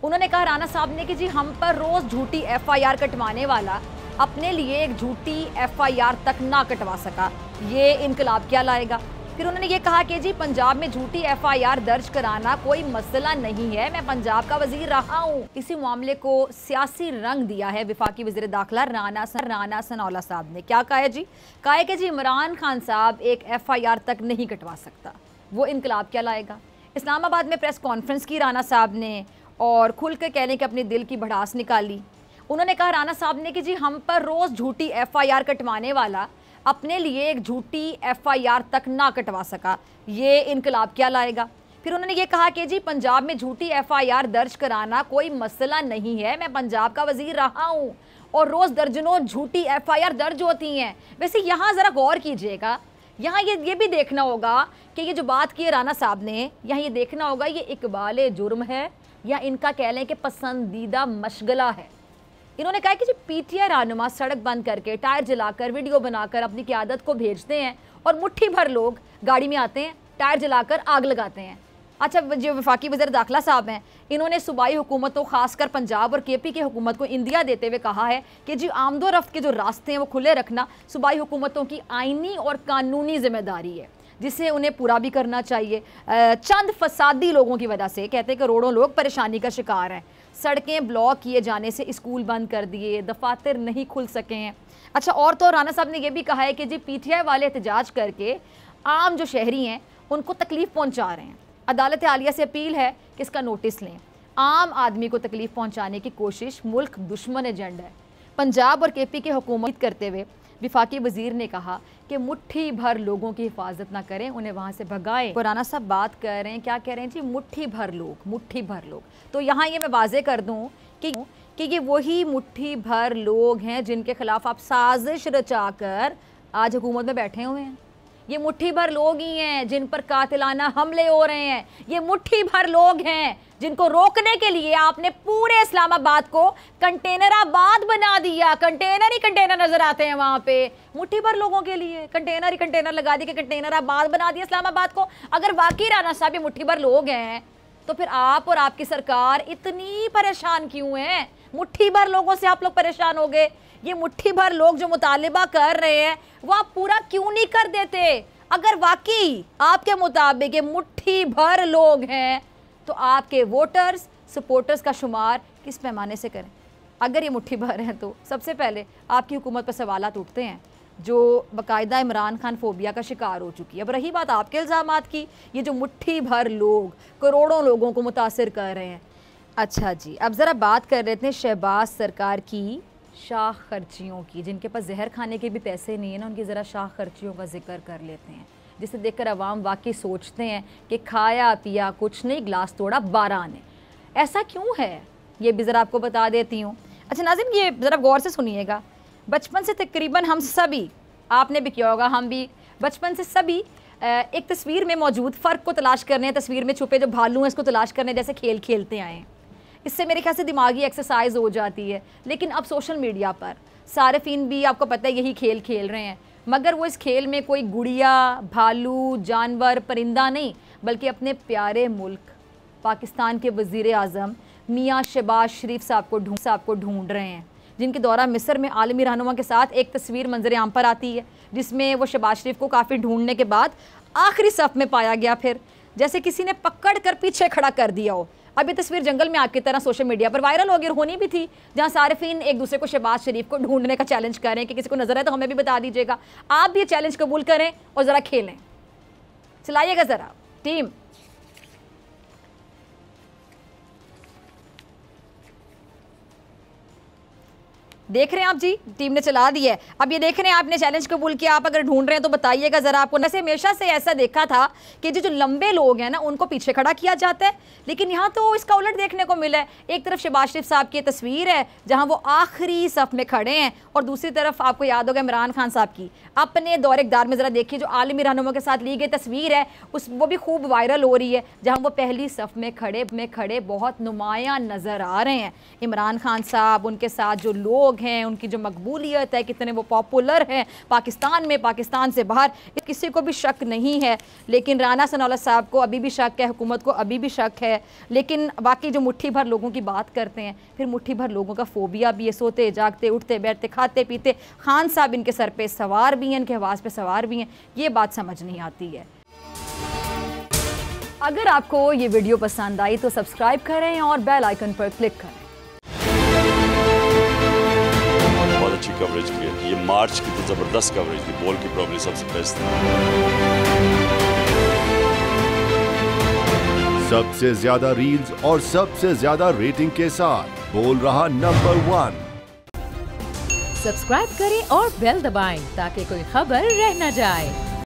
उन्होंने कहा राणा साहब ने कि जी हम पर रोज झूठी एफआईआर कटवाने वाला अपने लिए एक झूठी एफआईआर तक ना कटवा सका, ये इनकलाब क्या लाएगा। फिर उन्होंने ये कहा कि जी पंजाब में झूठी एफआईआर दर्ज कराना कोई मसला नहीं है, मैं पंजाब का वजीर रहा हूँ। इसी मामले को सियासी रंग दिया है वफाकी वज़ीर दाखिला राना सनाउल्लाह साहब ने। क्या कहा है जी? कहा है कि जी इमरान खान साहब एक एफआईआर तक नहीं कटवा सकता, वो इनकलाब क्या लाएगा। इस्लामाबाद में प्रेस कॉन्फ्रेंस की राना साहब ने और खुल कर कहने के अपने दिल की भड़ास निकाली। उन्होंने कहा राना साहब ने कि जी हम पर रोज़ झूठी एफआईआर कटवाने वाला अपने लिए एक झूठी एफआईआर तक ना कटवा सका, ये इनकलाब क्या लाएगा। फिर उन्होंने ये कहा कि जी पंजाब में झूठी एफआईआर दर्ज कराना कोई मसला नहीं है, मैं पंजाब का वजीर रहा हूँ और रोज़ दर्जनों झूठी एफआईआर दर्ज होती हैं। वैसे यहाँ ज़रा गौर कीजिएगा, यहाँ ये भी देखना होगा कि ये जो बात की है राना साहब ने, यहाँ ये देखना होगा ये इकबाल जुर्म है या इनका कह लें कि पसंदीदा मशगला है। इन्होंने कहा कि जो पीटीआई रहनुमा सड़क बंद करके टायर जलाकर वीडियो बनाकर अपनी क़यादत को भेजते हैं और मुट्ठी भर लोग गाड़ी में आते हैं, टायर जलाकर आग लगाते हैं। अच्छा, जो वफाकी वज़ीर दाखिला साहब हैं, इन्होंने सूबाई हुकूमतों खासकर पंजाब और केपी की हुकूमत को इंदिया देते हुए कहा है कि जी आमदोरफ्त के जो रास्ते हैं वो खुले रखना सूबाई हुकूमतों की आइनी और कानूनी जिम्मेदारी है, जिसे उन्हें पूरा भी करना चाहिए। चंद फसादी लोगों की वजह से कहते हैं करोड़ों लोग परेशानी का शिकार हैं। सड़कें ब्लॉक किए जाने से स्कूल बंद कर दिए, दफातर नहीं खुल सके हैं। अच्छा, और तो राना साहब ने यह भी कहा है कि जी पीटीआई वाले एहतजाज करके आम जो शहरी हैं उनको तकलीफ़ पहुंचा रहे हैं। अदालत आलिया से अपील है कि इसका नोटिस लें। आम आदमी को तकलीफ़ पहुंचाने की कोशिश मुल्क दुश्मन एजेंडा है। पंजाब और केपी की हुकूमत करते हुए वफाकी वज़ीर ने कहा कि मुट्ठी भर लोगों की हिफाजत ना करें, उन्हें वहाँ से भगाएं। राना साहब बात कर रहे हैं, क्या कह रहे हैं जी? मुट्ठी भर लोग, मुट्ठी भर लोग। तो यहाँ ये मैं वाज़े कर दूँ कि ये वही मुट्ठी भर लोग हैं जिनके खिलाफ आप साजिश रचाकर आज हुकूमत में बैठे हुए हैं। ये मुट्ठी भर लोग ही हैं जिन पर कातिलाना हमले हो रहे हैं। ये मुट्ठी भर लोग हैं जिनको रोकने के लिए आपने पूरे इस्लामाबाद को कंटेनराबाद बना दिया। कंटेनर ही कंटेनर नजर आते हैं वहां पे। मुट्ठी भर लोगों के लिए कंटेनर ही कंटेनर लगा दिए कि कंटेनराबाद बना दिया इस्लामाबाद को। अगर वाकई राना साहब ये मुट्ठी भर लोग हैं तो फिर आप और आपकी सरकार इतनी परेशान क्यों है? मुट्ठी भर लोगों से आप लोग परेशान हो गए। ये मुट्ठी भर लोग जो मुतालिबा कर रहे हैं वो आप पूरा क्यों नहीं कर देते? अगर वाकई आपके मुताबिक ये मुट्ठी भर लोग हैं तो आपके वोटर्स सपोर्टर्स का शुमार किस पैमाने से करें? अगर ये मुट्ठी भर हैं तो सबसे पहले आपकी हुकूमत पर सवालात उठते हैं जो बाकायदा इमरान खान फोबिया का शिकार हो चुकी है। अब रही बात आपके इल्ज़ामात की, ये जो मुट्ठी भर लोग करोड़ों लोगों को मुतासिर कर रहे हैं। अच्छा जी, अब ज़रा बात कर रहे थे शहबाज सरकार की शाह खर्चियों की, जिनके पास जहर खाने के भी पैसे नहीं है ना, उनकी ज़रा शाह खर्चियों का जिक्र कर लेते हैं, जिसे देखकर अवाम वाकई सोचते हैं कि खाया पिया कुछ नहीं, गिलास तोड़ा 12 ने। ऐसा क्यों है ये भी ज़रा आपको बता देती हूँ। अच्छा नाज़रीन, ये ज़रा गौर से सुनिएगा। बचपन से तकरीबन हम सभी, आपने भी किया होगा, हम भी बचपन से सभी एक तस्वीर में मौजूद फ़र्क को तलाश करने हैं, तस्वीर में छुपे जो भालू हैं इसको तलाश करने जैसे खेल खेलते आए हैं। इससे मेरे ख्याल से दिमागी एक्सरसाइज हो जाती है। लेकिन अब सोशल मीडिया पर सारिफीन भी आपको पता है यही खेल खेल रहे हैं, मगर वो इस खेल में कोई गुड़िया, भालू, जानवर, परिंदा नहीं, बल्कि अपने प्यारे मुल्क पाकिस्तान के वज़ीर आज़म मियाँ शहबाज शरीफ साहब को ढूंढ रहे हैं, जिनके दौरा मिस्र में आलमी रहनुमा के साथ एक तस्वीर मंजर आम पर आती है जिसमें वो शहबाज शरीफ को काफ़ी ढूंढने के बाद आखिरी सफ़ में पाया गया, फिर जैसे किसी ने पकड़ कर पीछे खड़ा कर दिया हो। अब ये तस्वीर जंगल में आग की तरह सोशल मीडिया पर वायरल हो गई, होनी भी थी, जहां सारिफीन एक दूसरे को शहबाज शरीफ को ढूंढने का चैलेंज कर रहे हैं कि किसी को नजर है तो हमें भी बता दीजिएगा। आप भी ये चैलेंज कबूल करें और ज़रा खेलें, चलाइएगा ज़रा टीम। देख रहे हैं आप जी, टीम ने चला दी है। अब ये देख रहे हैं आपने चैलेंज कबूल किया। आप अगर ढूंढ रहे हैं तो बताइएगा ज़रा आपको। वैसे हमेशा से ऐसा देखा था कि जो लंबे लोग हैं ना उनको पीछे खड़ा किया जाता है, लेकिन यहाँ तो इसका उलट देखने को मिला है। एक तरफ शहबाज शरीफ साहब की तस्वीर है जहाँ वो आखिरी सफ़ में खड़े हैं और दूसरी तरफ आपको याद होगा इमरान खान साहब की अपने दौरे इक़्तिदार में ज़रा देखिए जो आलमी रहनुमा के साथ ली गई तस्वीर है वो भी खूब वायरल हो रही है, जहाँ वो पहली सफ़ में खड़े बहुत नुमायाँ नज़र आ रहे हैं। इमरान खान साहब, उनके साथ जो लोग हैं, उनकी जो मकबूलियत है, कितने वो पॉपुलर हैं पाकिस्तान में, पाकिस्तान से बाहर, किसी को भी शक नहीं है। लेकिन राना सनाउल्लाह साहब को अभी भी शक है, हुकूमत को अभी भी शक है। लेकिन बाकी जो मुट्ठी भर लोगों की बात करते हैं, फिर मुट्ठी भर लोगों का फोबिया भी है, सोते जागते उठते बैठते खाते पीते खान साहब इनके सर पे सवार भी हैं, इनके हवास पे सवार भी हैं। ये बात समझ नहीं आती है। अगर आपको ये वीडियो पसंद आई तो सब्सक्राइब करें और बेल आइकन पर क्लिक करें। बहुत अच्छी कवरेज की है, ये मार्च की तो जबरदस्त कवरेज थी, बॉल की प्रॉब्लम सबसे बेस्ट थी। सबसे ज्यादा रील्स और सबसे ज्यादा रेटिंग के साथ बोल रहा नंबर 1। सब्सक्राइब करें और बेल दबाएं ताकि कोई खबर रह न जाए।